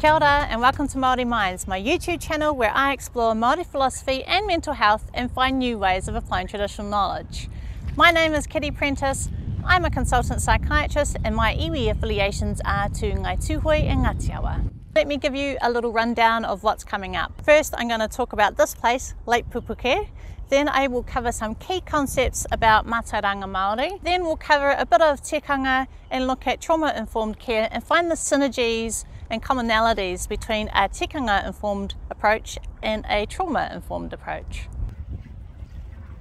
Kia ora and welcome to Māori Minds, my YouTube channel where I explore Māori philosophy and mental health and find new ways of applying traditional knowledge. My name is Kiri Prentice, I'm a consultant psychiatrist and my iwi affiliations are to Ngai Tūhoe and Ngāti Awa. Let me give you a little rundown of what's coming up. First, I'm going to talk about this place, Lake Pupuke. Then I will cover some key concepts about mātauranga Māori. Then we'll cover a bit of tikanga and look at trauma-informed care and find the synergies and commonalities between a Tikanga-Informed Approach and a trauma-informed approach.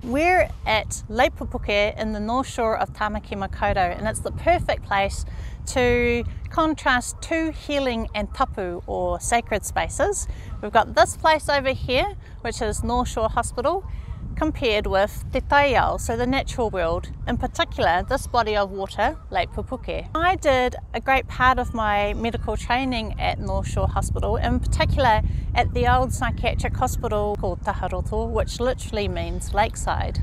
We're at Lake Pupuke in the north shore of Tāmaki, Makaurau, and it's the perfect place to contrast two healing and tapu or sacred spaces. We've got this place over here, which is North Shore Hospital, compared with Te Taiao, so the natural world, in particular this body of water, Lake Pupuke. I did a great part of my medical training at North Shore Hospital, in particular at the old psychiatric hospital called Taharoto, which literally means lakeside.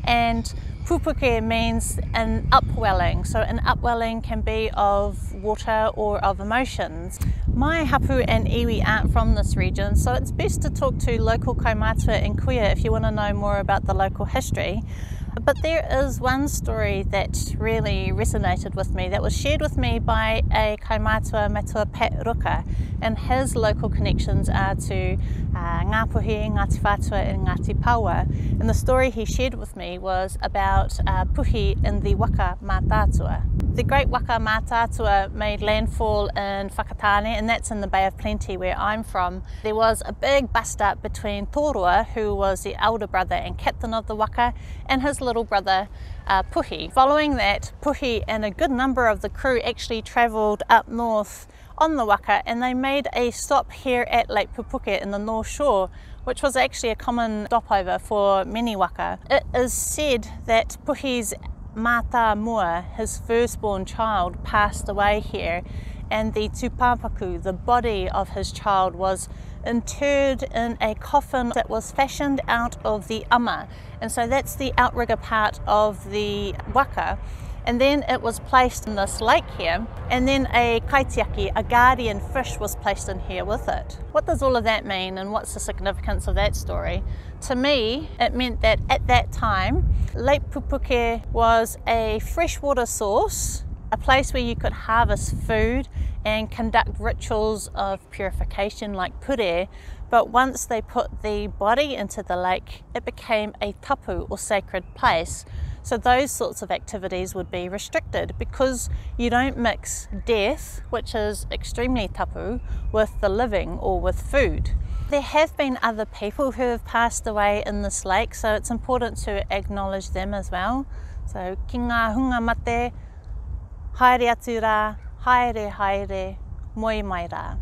And Pupuke means an upwelling, so an upwelling can be of water or of emotions. My hapu and iwi aren't from this region, so it's best to talk to local kaumātua and kuia if you want to know more about the local history. But there is one story that really resonated with me that was shared with me by a kaumātua matua Pat Ruka, and his local connections are to Ngā Puhi, Ngāti Whātua and Ngāti Paua. And the story he shared with me was about Puhi in the Waka mātātua. The great Waka mātātua made landfall in Whakatane, and that's in the Bay of Plenty where I'm from. There was a big bust-up between Tōrua, who was the elder brother and captain of the Waka, and his little brother Puhi. Following that, Puhi and a good number of the crew actually travelled up north on the Waka, and they made a stop here at Lake Pupuke in the North Shore, which was actually a common stopover for many Waka. It is said that Puhi's Mata Mua, his firstborn child, passed away here, and the tūpapaku, the body of his child, was interred in a coffin that was fashioned out of the ama, and so that's the outrigger part of the Waka. And then it was placed in this lake here, and then a kaitiaki, a guardian fish, was placed in here with it. What does all of that mean, and what's the significance of that story? To me, it meant that at that time, Lake Pupuke was a freshwater source, a place where you could harvest food and conduct rituals of purification like pure, but once they put the body into the lake, it became a tapu or sacred place. So those sorts of activities would be restricted because you don't mix death, which is extremely tapu, with the living or with food. There have been other people who have passed away in this lake, so it's important to acknowledge them as well. So ki ngā hunga mate, haere atu rā, haere haere, moi mai rā.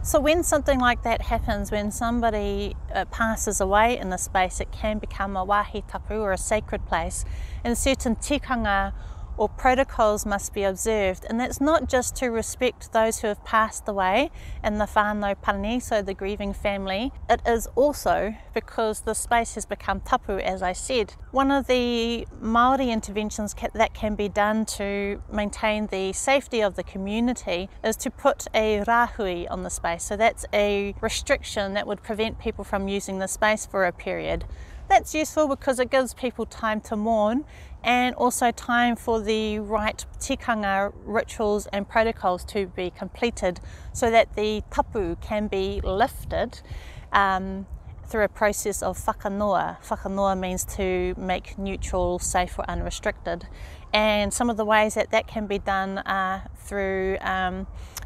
So when something like that happens, when somebody passes away in a space, it can become a wāhi tapu or a sacred place, and certain tikanga or protocols must be observed. And that's not just to respect those who have passed away and the whānau pani, so the grieving family. It is also because the space has become tapu, as I said. One of the Māori interventions that can be done to maintain the safety of the community is to put a rāhui on the space. So that's a restriction that would prevent people from using the space for a period. That's useful because it gives people time to mourn and also time for the right tikanga rituals and protocols to be completed so that the tapu can be lifted through a process of whakanoa. Whakanoa means to make neutral, safe or unrestricted. And some of the ways that that can be done are through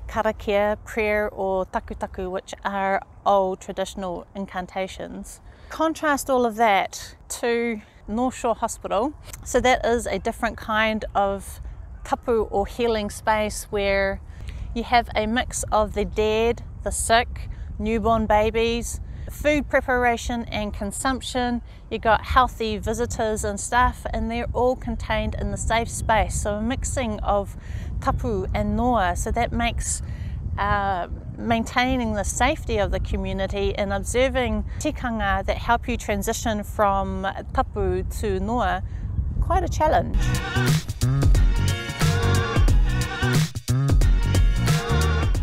karakia, prayer or takutaku, which are old traditional incantations. Contrast all of that to North Shore Hospital. So that is a different kind of tapu or healing space where you have a mix of the dead, the sick, newborn babies, food preparation and consumption. You got healthy visitors and stuff, and they're all contained in the safe space. So a mixing of tapu and noa, so that makes maintaining the safety of the community and observing tikanga that help you transition from tapu to noa quite a challenge.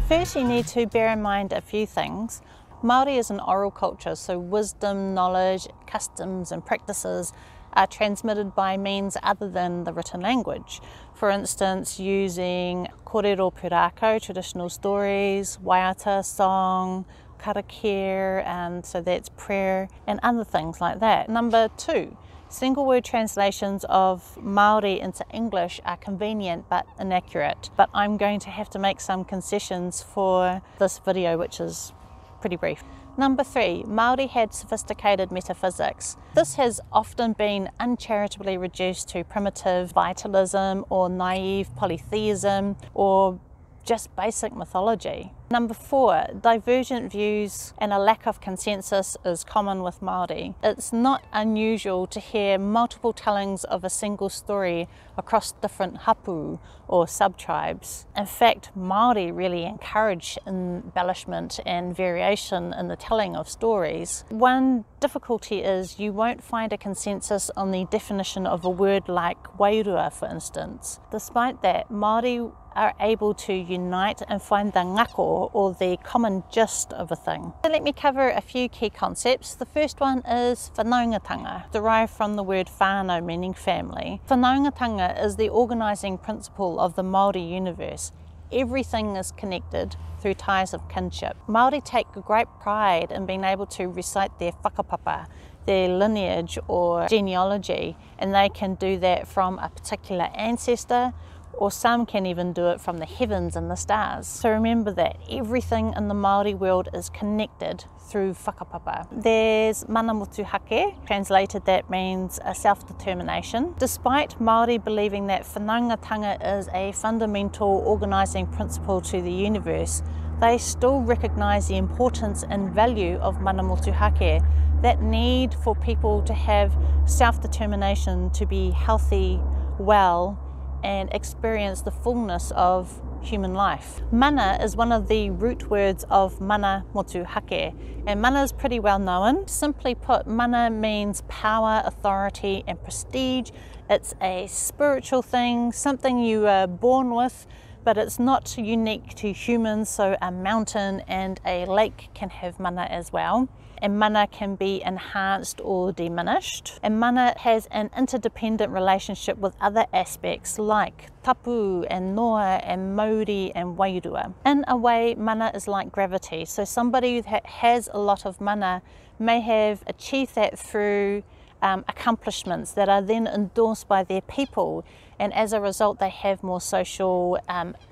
First, you need to bear in mind a few things. Māori is an oral culture, so wisdom, knowledge, customs and practices are transmitted by means other than the written language. For instance, using kōrero pūrākau, traditional stories, waiata, song, karakia, and so that's prayer and other things like that. Number 2, single word translations of Māori into English are convenient but inaccurate, but I'm going to have to make some concessions for this video, which is pretty brief. Number 3, Māori had sophisticated metaphysics. This has often been uncharitably reduced to primitive vitalism or naive polytheism or just basic mythology. Number 4, divergent views and a lack of consensus is common with Māori. It's not unusual to hear multiple tellings of a single story across different hapu or sub-tribes. In fact, Māori really encourage embellishment and variation in the telling of stories. One difficulty is you won't find a consensus on the definition of a word like wairua, for instance. Despite that, Māori are able to unite and find the ngako, or the common gist of a thing. So let me cover a few key concepts. The first one is whanaungatanga, derived from the word whānau, meaning family. Whanaungatanga is the organising principle of the Māori universe. Everything is connected through ties of kinship. Māori take great pride in being able to recite their whakapapa, their lineage or genealogy, and they can do that from a particular ancestor, or some can even do it from the heavens and the stars. So remember that everything in the Māori world is connected through whakapapa. There's mana motuhake, translated that means a self-determination. Despite Māori believing that whanaungatanga is a fundamental organising principle to the universe, they still recognise the importance and value of mana motuhake, that need for people to have self-determination to be healthy, well, and experience the fullness of human life. Mana is one of the root words of mana motuhake, and mana is pretty well known. Simply put, mana means power, authority and prestige. It's a spiritual thing, something you are born with, but it's not unique to humans, so a mountain and a lake can have mana as well. And mana can be enhanced or diminished. And mana has an interdependent relationship with other aspects like tapu and noa and mauri and wairua. In a way, mana is like gravity. So somebody that has a lot of mana may have achieved that through accomplishments that are then endorsed by their people, and as a result they have more social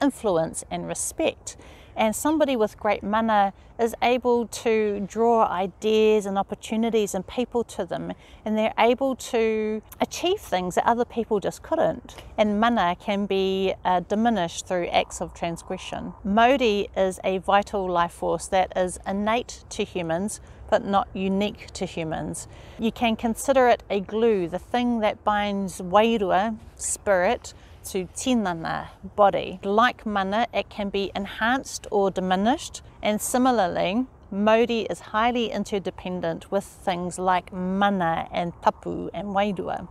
influence and respect. And somebody with great mana is able to draw ideas and opportunities and people to them, and they're able to achieve things that other people just couldn't. And mana can be diminished through acts of transgression. Maori is a vital life force that is innate to humans but not unique to humans. You can consider it a glue, the thing that binds wairua, spirit, to tinana, body. Like mana, it can be enhanced or diminished, and similarly, Māori is highly interdependent with things like mana and tapu and wairua.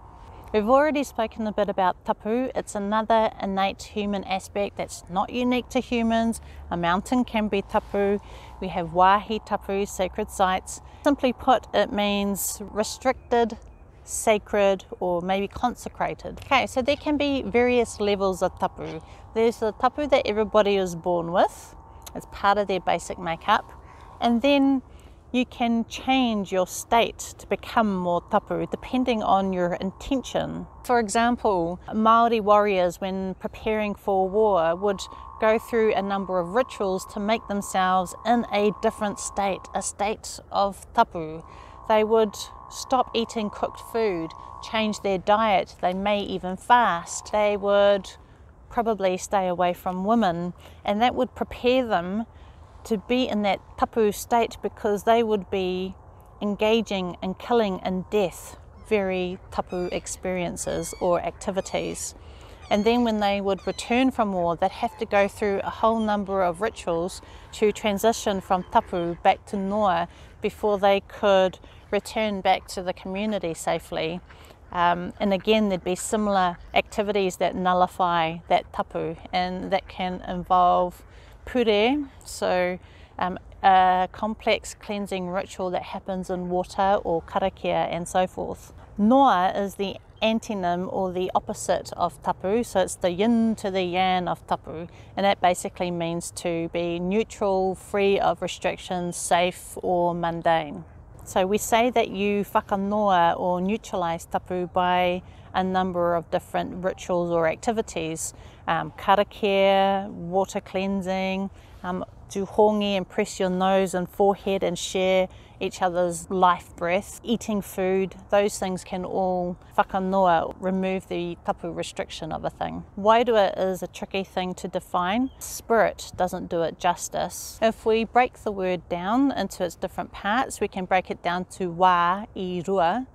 We've already spoken a bit about tapu. It's another innate human aspect that's not unique to humans. A mountain can be tapu. We have wahi tapu, sacred sites. Simply put, it means restricted, sacred, or maybe consecrated. Okay, so there can be various levels of tapu. There's the tapu that everybody is born with. It's part of their basic makeup. And then you can change your state to become more tapu depending on your intention. For example, Māori warriors, when preparing for war, would go through a number of rituals to make themselves in a different state, a state of tapu. They would stop eating cooked food, change their diet, they may even fast. They would probably stay away from women, and that would prepare them to be in that tapu state, because they would be engaging in killing and death, very tapu experiences or activities. And then when they would return from war, they'd have to go through a whole number of rituals to transition from tapu back to noa before they could return back to the community safely. And again, there'd be similar activities that nullify that tapu, and that can involve pure, so a complex cleansing ritual that happens in water or karakia and so forth. Noa is the antonym or the opposite of tapu, so it's the yin to the yang of tapu, and that basically means to be neutral, free of restrictions, safe or mundane. So we say that you whakanoa or neutralize tapu by a number of different rituals or activities. Karakia, water cleansing, do hongi and press your nose and forehead and share each other's life breath, eating food, those things can all whakanoa, remove the tapu restriction of a thing. Wairua is a tricky thing to define. Spirit doesn't do it justice. If we break the word down into its different parts, we can break it down to wā I rua.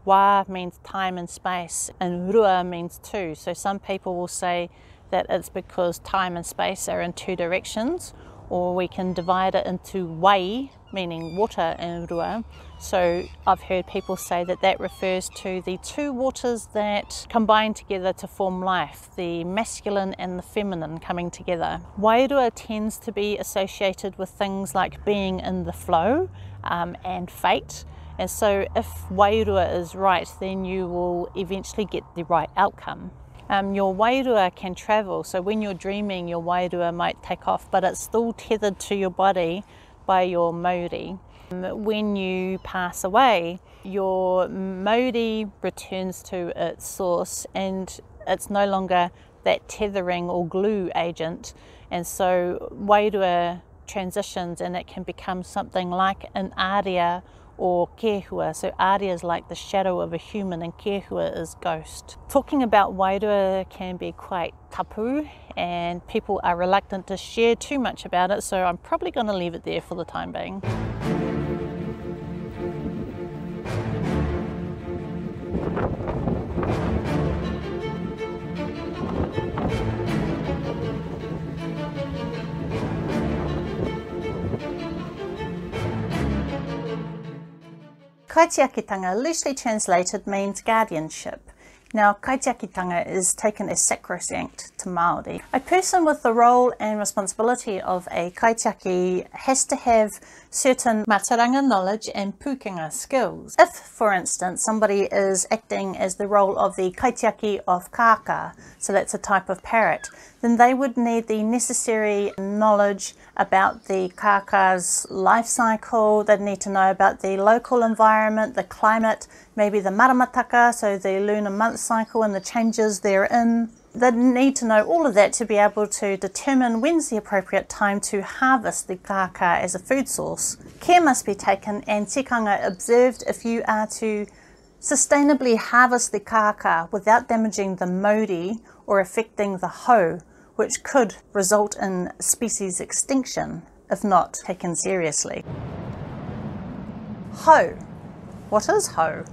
Wā means time and space, and rua means two. So some people will say that it's because time and space are in two directions, or we can divide it into wai, meaning water, and rua. So I've heard people say that that refers to the two waters that combine together to form life, the masculine and the feminine coming together. Wairua tends to be associated with things like being in the flow and fate. And so if wairua is right, then you will eventually get the right outcome. Your wairua can travel, so when you're dreaming your wairua might take off, but it's still tethered to your body by your Māori. When you pass away, your Māori returns to its source and it's no longer that tethering or glue agent, and so wairua transitions and it can become something like an aria or kehua. So aria is like the shadow of a human and kehua is ghost. Talking about wairua can be quite tapu and people are reluctant to share too much about it, so I'm probably going to leave it there for the time being. Kaitiakitanga, loosely translated, means guardianship. Now, kaitiakitanga is taken as sacrosanct to Māori. A person with the role and responsibility of a kaitiaki has to have certain mātauranga knowledge and pukenga skills. If, for instance, somebody is acting as the role of the kaitiaki of kaka, so that's a type of parrot, then they would need the necessary knowledge about the kaka's life cycle. They'd need to know about the local environment, the climate, maybe the maramataka, so the lunar month cycle and the changes therein. They'd need to know all of that to be able to determine when's the appropriate time to harvest the kaka as a food source. Care must be taken and tikanga observed if you are to sustainably harvest the kaka without damaging the mauri or affecting the hau, which could result in species extinction if not taken seriously. Hau. What is hau?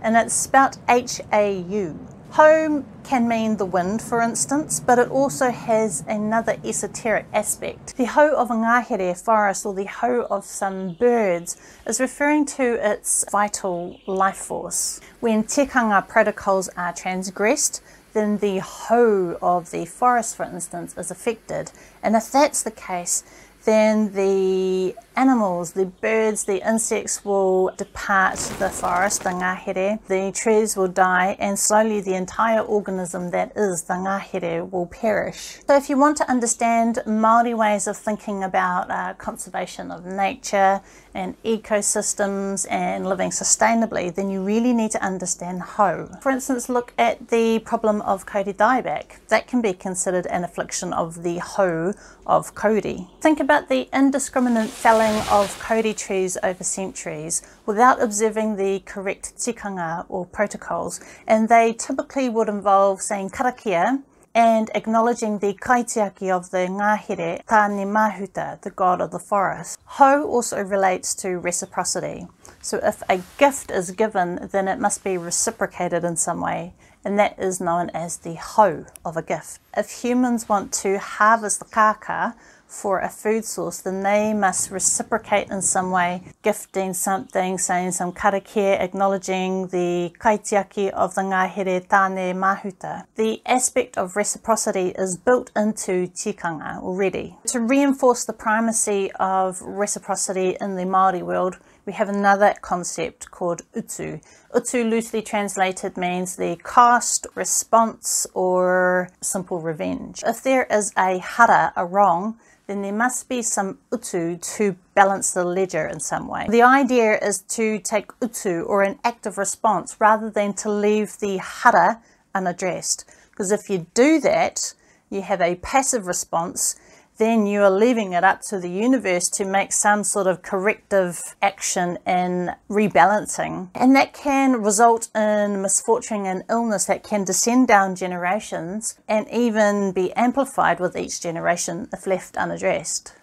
And it's spelt H-A-U. Hau can mean the wind, for instance, but it also has another esoteric aspect. The hau of a ngahere forest, or the hau of some birds, is referring to its vital life force. When tikanga protocols are transgressed, then the hau of the forest, for instance, is affected. And if that's the case, then the animals, the birds, the insects will depart the forest, the ngahere, the trees will die, and slowly the entire organism that is the ngahere will perish. So if you want to understand Māori ways of thinking about conservation of nature and ecosystems and living sustainably, then you really need to understand hau. For instance, look at the problem of kauri dieback. That can be considered an affliction of the hau of kauri. Think about the indiscriminate felling of kauri trees over centuries without observing the correct tikanga or protocols, and they typically would involve saying karakia and acknowledging the kaitiaki of the ngahere, Tāne Mahuta, the god of the forest. Hau also relates to reciprocity. So if a gift is given, then it must be reciprocated in some way, and that is known as the hau of a gift. If humans want to harvest the kaka for a food source, then they must reciprocate in some way, gifting something, saying some karakia, acknowledging the kaitiaki of the ngahere tāne mahuta. The aspect of reciprocity is built into tikanga already. To reinforce the primacy of reciprocity in the Māori world, we have another concept called utu. Utu, loosely translated, means the cost, response, or simple revenge. If there is a hara, a wrong, then there must be some utu to balance the ledger in some way. The idea is to take utu, or an active response, rather than to leave the hara unaddressed. Because if you do that, you have a passive response, then you are leaving it up to the universe to make some sort of corrective action and rebalancing. And that can result in misfortune and illness that can descend down generations and even be amplified with each generation if left unaddressed.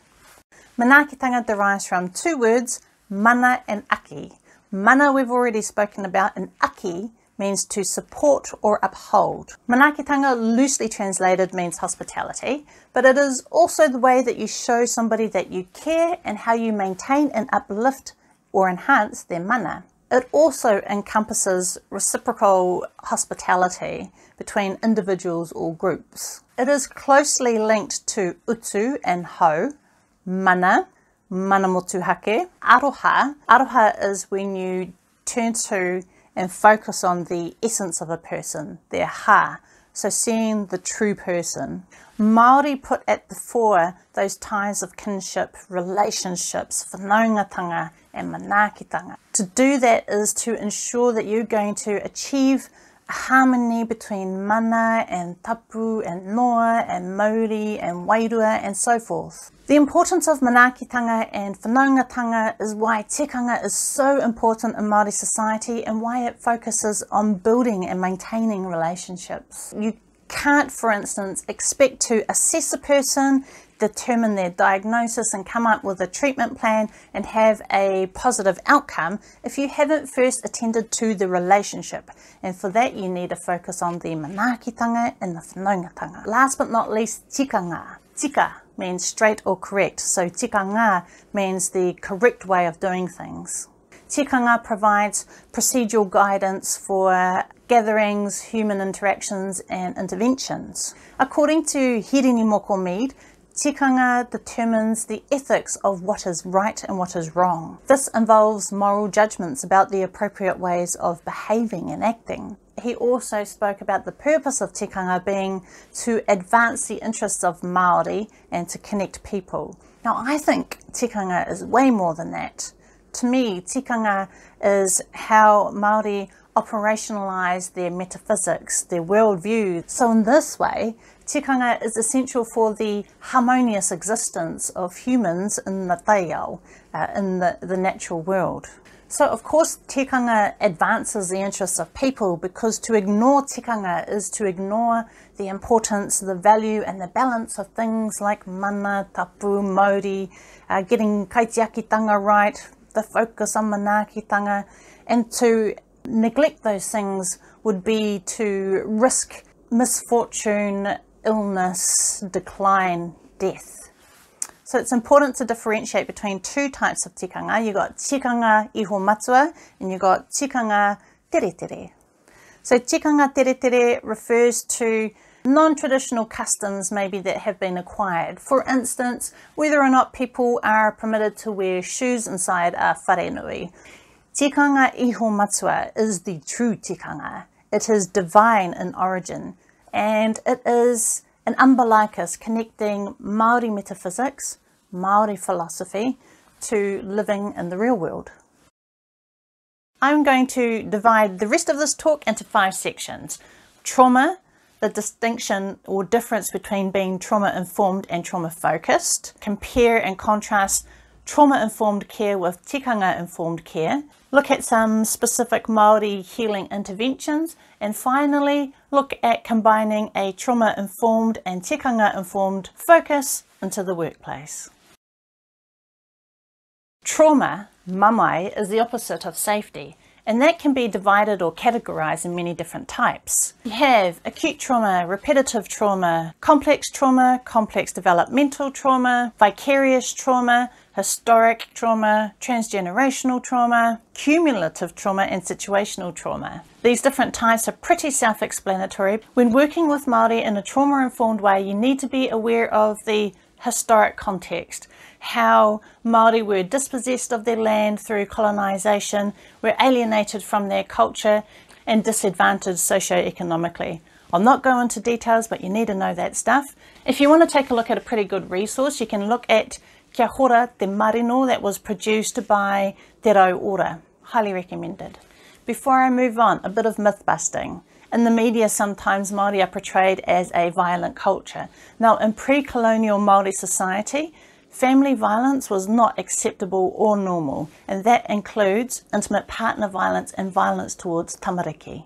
Manaakitanga derives from two words, mana and aki. Mana we've already spoken about, and aki means to support or uphold. Manaakitanga, loosely translated, means hospitality, but it is also the way that you show somebody that you care and how you maintain and uplift or enhance their mana. It also encompasses reciprocal hospitality between individuals or groups. It is closely linked to utu and hau, mana, mana motuhake, aroha. Aroha is when you turn to and focus on the essence of a person, their ha, so seeing the true person. Māori put at the fore those ties of kinship, relationships, whanaungatanga and manaakitanga. To do that is to ensure that you're going to achieve a harmony between mana and tapu and noa and Maori and wairua and so forth. The importance of manaakitanga and whanaungatanga is why tikanga is so important in Māori society and why it focuses on building and maintaining relationships. You can't, for instance, expect to assess a person, determine their diagnosis and come up with a treatment plan and have a positive outcome if you haven't first attended to the relationship. And for that you need to focus on the manaakitanga and the whanaungatanga. Last but not least, tikanga. Tika means straight or correct, so tikanga means the correct way of doing things. Tikanga provides procedural guidance for gatherings, human interactions and interventions. According to Hirini Moko Mead, tikanga determines the ethics of what is right and what is wrong. This involves moral judgments about the appropriate ways of behaving and acting. He also spoke about the purpose of tikanga being to advance the interests of Māori and to connect people. Now, I think tikanga is way more than that. To me, tikanga is how Māori operationalise their metaphysics, their worldview. So in this way, tikanga is essential for the harmonious existence of humans in the taiao, in the natural world. So of course tikanga advances the interests of people, because to ignore tikanga is to ignore the importance, the value and the balance of things like mana, tapu, Māori, getting kaitiakitanga right, the focus on manaakitanga, and to neglect those things would be to risk misfortune, illness, decline, death. So it's important to differentiate between two types of tikanga. You've got tikanga iho matua and you've got tikanga tere tere. So tikanga tere tere refers to non-traditional customs maybe that have been acquired. For instance, whether or not people are permitted to wear shoes inside a wharenui. Tikanga iho matua is the true tikanga. It is divine in origin, and it is an umbilicus connecting Māori metaphysics, Māori philosophy, to living in the real world. I'm going to divide the rest of this talk into 5 sections. Trauma, the distinction or difference between being trauma-informed and trauma-focused. Compare and contrast trauma-informed care with Tikanga-Informed Care. Look at some specific Māori healing interventions. And finally, look at combining a trauma-informed and Tikanga-informed focus into the workplace. Trauma, mamai, is the opposite of safety. And that can be divided or categorized in many different types. You have acute trauma, repetitive trauma, complex developmental trauma, vicarious trauma, historic trauma, transgenerational trauma, cumulative trauma, and situational trauma. These different types are pretty self-explanatory. When working with Māori in a trauma-informed way, you need to be aware of the historic context, how Māori were dispossessed of their land through colonisation, were alienated from their culture and disadvantaged socio-economically. I'll not go into details, but you need to know that stuff. If you want to take a look at a pretty good resource, you can look at Kia Hora Te Marino that was produced by Te Rau Ora. Highly recommended. Before I move on, a bit of myth busting. In the media, sometimes Māori are portrayed as a violent culture. Now, in pre-colonial Māori society, family violence was not acceptable or normal, and that includes intimate partner violence and violence towards tamariki.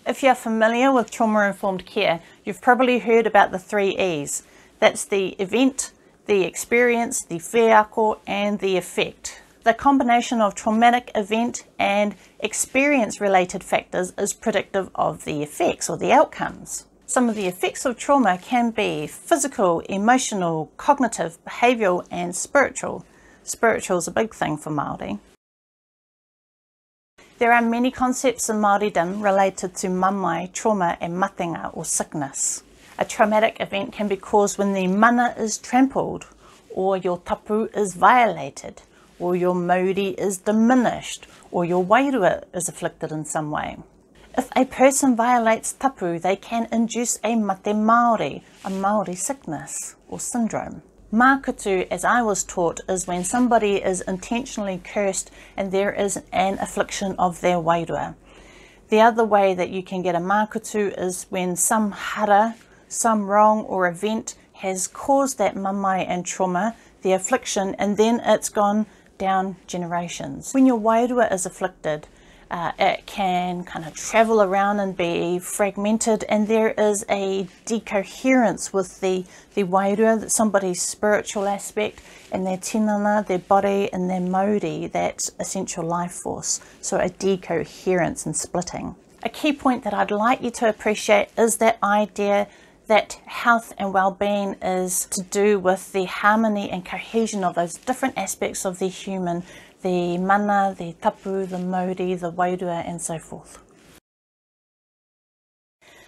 If you're familiar with trauma-informed care, you've probably heard about the 3 E's. That's the event, the experience, the whiako, and the effect. The combination of traumatic event and experience-related factors is predictive of the effects or the outcomes. Some of the effects of trauma can be physical, emotional, cognitive, behavioural, and spiritual. Spiritual is a big thing for Māori. There are many concepts in Māoridom related to mamai, trauma, and matenga or sickness. A traumatic event can be caused when the mana is trampled, or your tapu is violated, or your mauri is diminished, or your wairua is afflicted in some way. If a person violates tapu, they can induce a mate Māori, a Māori sickness or syndrome. Mākutu, as I was taught, is when somebody is intentionally cursed and there is an affliction of their wairua. The other way that you can get a mākutu is when some hara, some wrong or event has caused that mamai and trauma, the affliction, and then it's gone down generations. When your wairua is afflicted, it can kind of travel around and be fragmented, and there is a decoherence with the wairua, somebody's spiritual aspect, and their tinana, their body, and their mauri, that essential life force. So a decoherence and splitting. A key point that I'd like you to appreciate is that idea that health and well-being is to do with the harmony and cohesion of those different aspects of the human, the mana, the tapu, the mauri, the wairua, and so forth.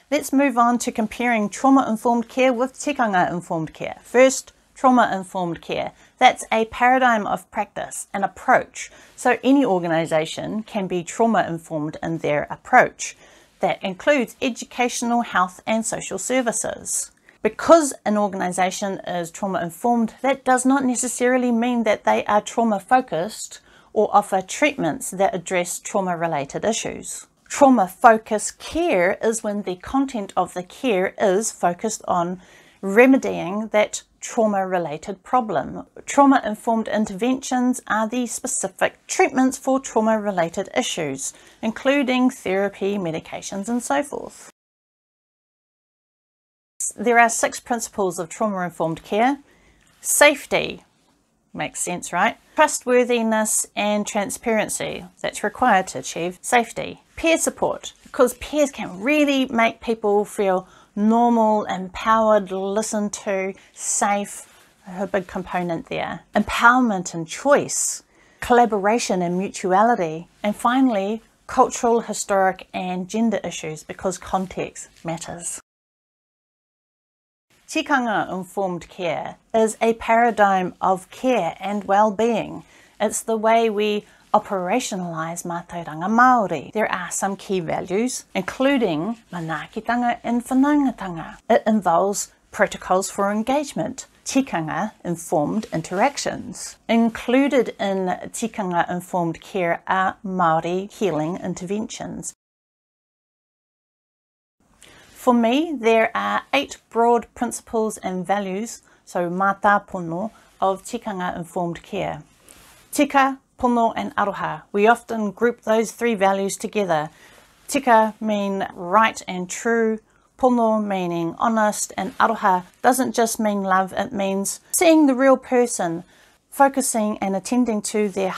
Let's move on to comparing trauma-informed care with tikanga-informed care. First, trauma-informed care. That's a paradigm of practice, an approach. So any organisation can be trauma-informed in their approach. That includes educational, health and social services. Because an organisation is trauma-informed, that does not necessarily mean that they are trauma-focused or offer treatments that address trauma-related issues. Trauma-focused care is when the content of the care is focused on remedying that trauma-related problem. Trauma-informed interventions are the specific treatments for trauma-related issues, including therapy, medications, and so forth. There are 6 principles of trauma-informed care. Safety, makes sense, right? Trustworthiness and transparency, that's required to achieve safety. Peer support, because peers can really make people feel normal, empowered, listened to, safe, a big component there. Empowerment and choice, collaboration and mutuality, and finally, cultural, historic and gender issues, because context matters. Tikanga-informed care is a paradigm of care and well-being. It's the way we operationalise mātauranga Māori. There are some key values, including manaakitanga and whanaungatanga. It involves protocols for engagement, tikanga-informed interactions. Included in tikanga-informed care are Māori healing interventions. For me, there are 8 broad principles and values, so mātāpono, of tikanga-informed care. Tika, pono and aroha. We often group those 3 values together. Tika mean right and true, pono meaning honest, and aroha doesn't just mean love, it means seeing the real person, focusing and attending to their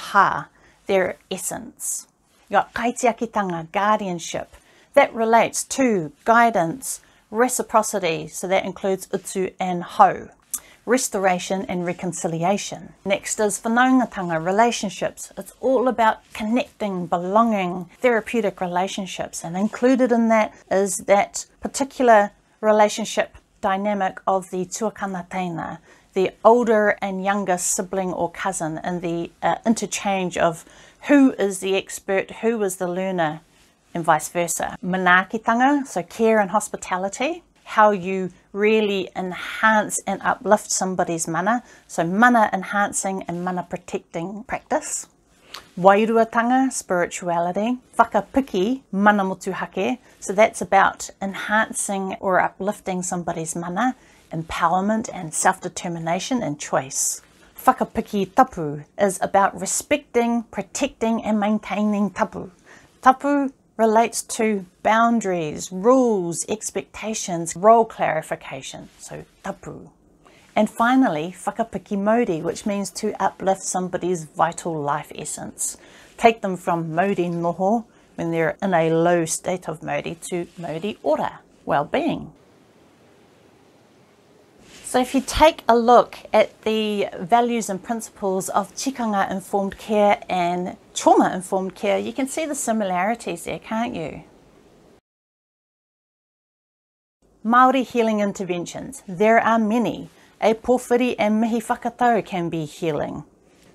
their essence. You got kaitiakitanga, guardianship. That relates to guidance, reciprocity, so that includes utu and hau. Restoration and reconciliation. Next is whanaungatanga, relationships. It's all about connecting, belonging, therapeutic relationships, and included in that is that particular relationship dynamic of the tuakana teina, the older and younger sibling or cousin, and the interchange of who is the expert, who is the learner, and vice versa. Manaakitanga, so care and hospitality, how you really enhance and uplift somebody's mana, so mana enhancing and mana protecting practice. Wairuatanga, spirituality. Whakapiki, mana motuhake, so that's about enhancing or uplifting somebody's mana, empowerment and self-determination and choice. Whakapiki tapu is about respecting, protecting and maintaining tapu. Tapu relates to boundaries, rules, expectations, role clarification, so tapu. And finally, whakapiki mauri, which means to uplift somebody's vital life essence. Take them from mauri noho, when they're in a low state of mauri, to mauri ora, well-being. So if you take a look at the values and principles of Tikanga-Informed Care and Trauma-Informed Care, you can see the similarities there, can't you? Māori healing interventions. There are many. A Porfiri MihiFakato can be healing.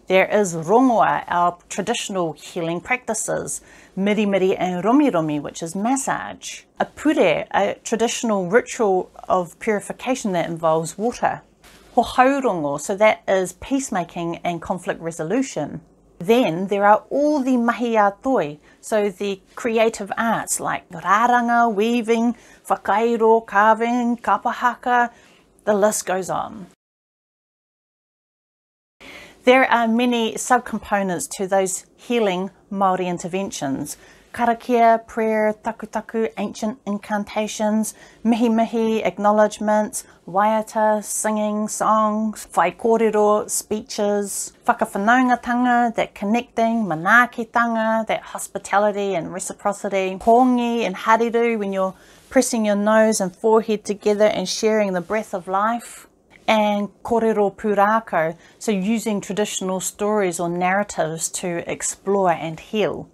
There is rongoa, our traditional healing practices. Miri and romi, which is massage. A pure, a traditional ritual of purification that involves water. Hohaurongo, so that is peacemaking and conflict resolution. Then there are all the mahi atoi, so the creative arts like rāranga, weaving, whakairo, carving, kapahaka, the list goes on. There are many subcomponents to those healing Māori interventions. Karakia, prayer, taku, ancient incantations, mihi, acknowledgements, waiata, singing, songs, whai kōrero, speeches, whakawhanaungatanga, that connecting, manaakitanga, that hospitality and reciprocity, hongi and hariru, when you're pressing your nose and forehead together and sharing the breath of life, and kōrero pūrākau, so using traditional stories or narratives to explore and heal.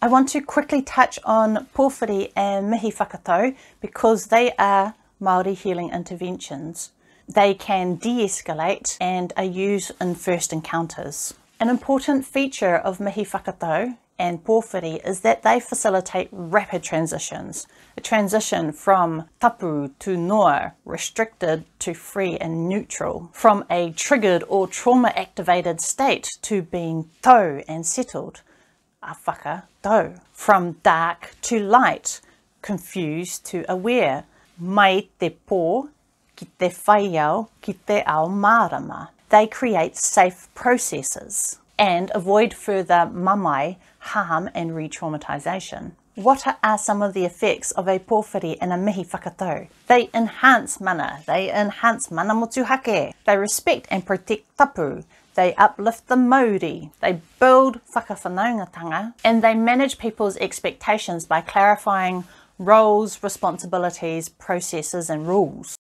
I want to quickly touch on Porfiri and MihiFakato because they are Māori healing interventions. They can de-escalate and are used in first encounters. An important feature of MihiFakato and Porfiri is that they facilitate rapid transitions. A transition from tapu to noa, restricted to free and neutral. From a triggered or trauma-activated state to being tau and settled. Awhaka tau. From dark to light, confused to aware. Mai te pō, ki te whaiau, ki te ao mārama. They create safe processes and avoid further mamai, harm and re-traumatization. What are some of the effects of a Porfiri and a MihiFakato? They enhance mana. They enhance mana motuhake. They respect and protect tapu. They uplift the mauri. They build whakawhanaungatanga. And they manage people's expectations by clarifying roles, responsibilities, processes and rules.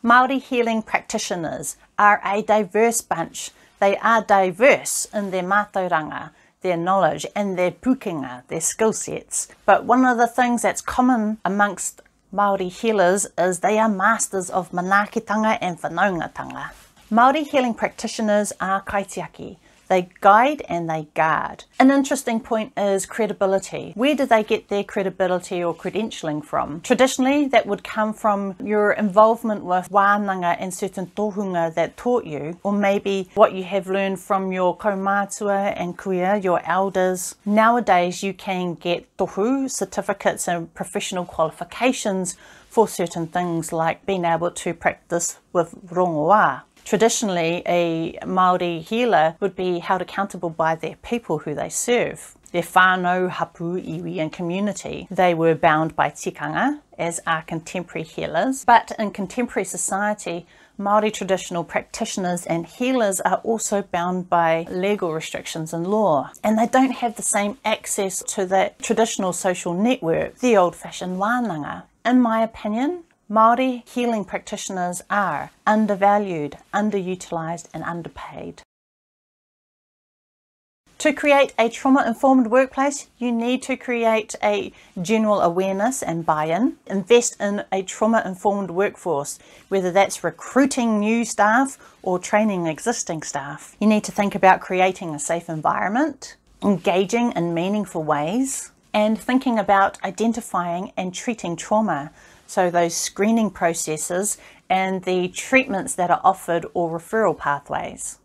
Māori healing practitioners are a diverse bunch. They are diverse in their mātauranga, their knowledge and their pukenga, their skill sets. But one of the things that's common amongst Māori healers is they are masters of manaakitanga and whanaungatanga. Māori healing practitioners are kaitiaki. They guide and they guard. An interesting point is credibility. Where do they get their credibility or credentialing from? Traditionally, that would come from your involvement with wānanga and certain tohunga that taught you, or maybe what you have learned from your kaumātua and kuia, your elders. Nowadays, you can get tohu, certificates and professional qualifications for certain things like being able to practice with rongoā. Traditionally, a Māori healer would be held accountable by their people who they serve, their whānau, hapu, iwi and community. They were bound by tikanga, as are contemporary healers. But in contemporary society, Māori traditional practitioners and healers are also bound by legal restrictions and law, and they don't have the same access to that traditional social network, the old-fashioned wānanga. In my opinion, Māori healing practitioners are undervalued, underutilised and underpaid. To create a trauma-informed workplace, you need to create a general awareness and buy-in. Invest in a trauma-informed workforce, whether that's recruiting new staff or training existing staff. You need to think about creating a safe environment, engaging in meaningful ways, and thinking about identifying and treating trauma. So those screening processes and the treatments that are offered or referral pathways.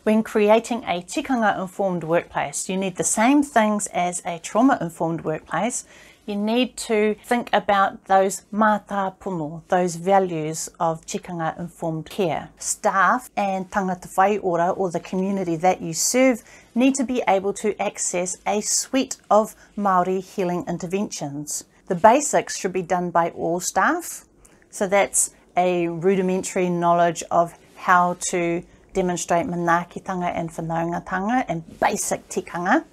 When creating a tikanga-informed workplace, you need the same things as a trauma-informed workplace. You need to think about those mātauranga, those values of tikanga-informed care. Staff and tangata whaiora, or the community that you serve, need to be able to access a suite of Māori healing interventions. The basics should be done by all staff, so that's a rudimentary knowledge of how to demonstrate manaakitanga and whanaungatanga and basic tikanga,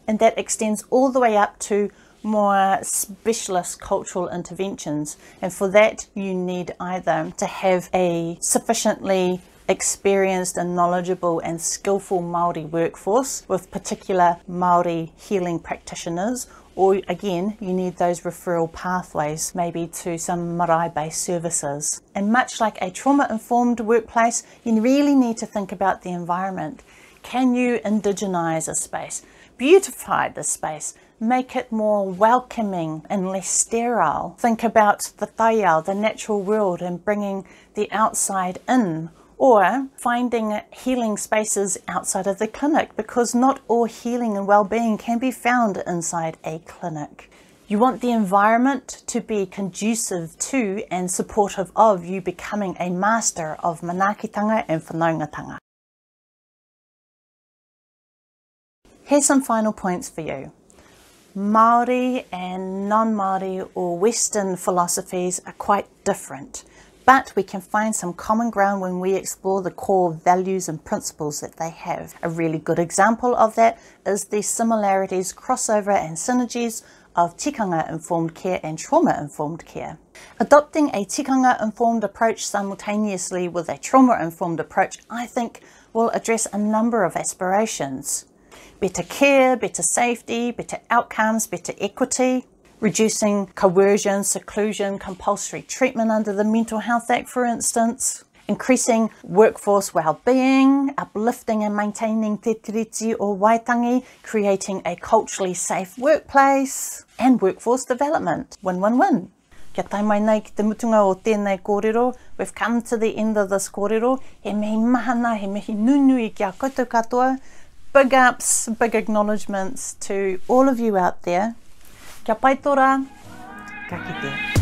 and that extends all the way up to more specialist cultural interventions. And for that you need either to have a sufficiently experienced and knowledgeable and skillful Māori workforce with particular Māori healing practitioners, or again, you need those referral pathways, maybe to some marae-based services. And much like a trauma-informed workplace, you really need to think about the environment. Can you indigenize a space, beautify the space, make it more welcoming and less sterile? Think about the taiao, the natural world, and bringing the outside in. Or finding healing spaces outside of the clinic, because not all healing and well-being can be found inside a clinic. You want the environment to be conducive to and supportive of you becoming a master of manaakitanga and whanaungatanga. Here's some final points for you. Māori and non-Māori or Western philosophies are quite different, but we can find some common ground when we explore the core values and principles that they have. A really good example of that is the similarities, crossover and synergies of Tikanga-Informed Care and Trauma-Informed Care. Adopting a Tikanga-Informed approach simultaneously with a Trauma-Informed approach, I think, will address a number of aspirations. Better care, better safety, better outcomes, better equity, reducing coercion, seclusion, compulsory treatment under the Mental Health Act, for instance, increasing workforce well-being, uplifting and maintaining te tiriti o waitangi, creating a culturally safe workplace, and workforce development. Win-win-win. Kia tai mai nei ki te mutunga o tēnei kōrero. We've come to the end of this kōrero. He mihi mahana, he mihi nunui kia koutou katoa. Big ups, big acknowledgements to all of you out there. Kia pai tōra, ka kite.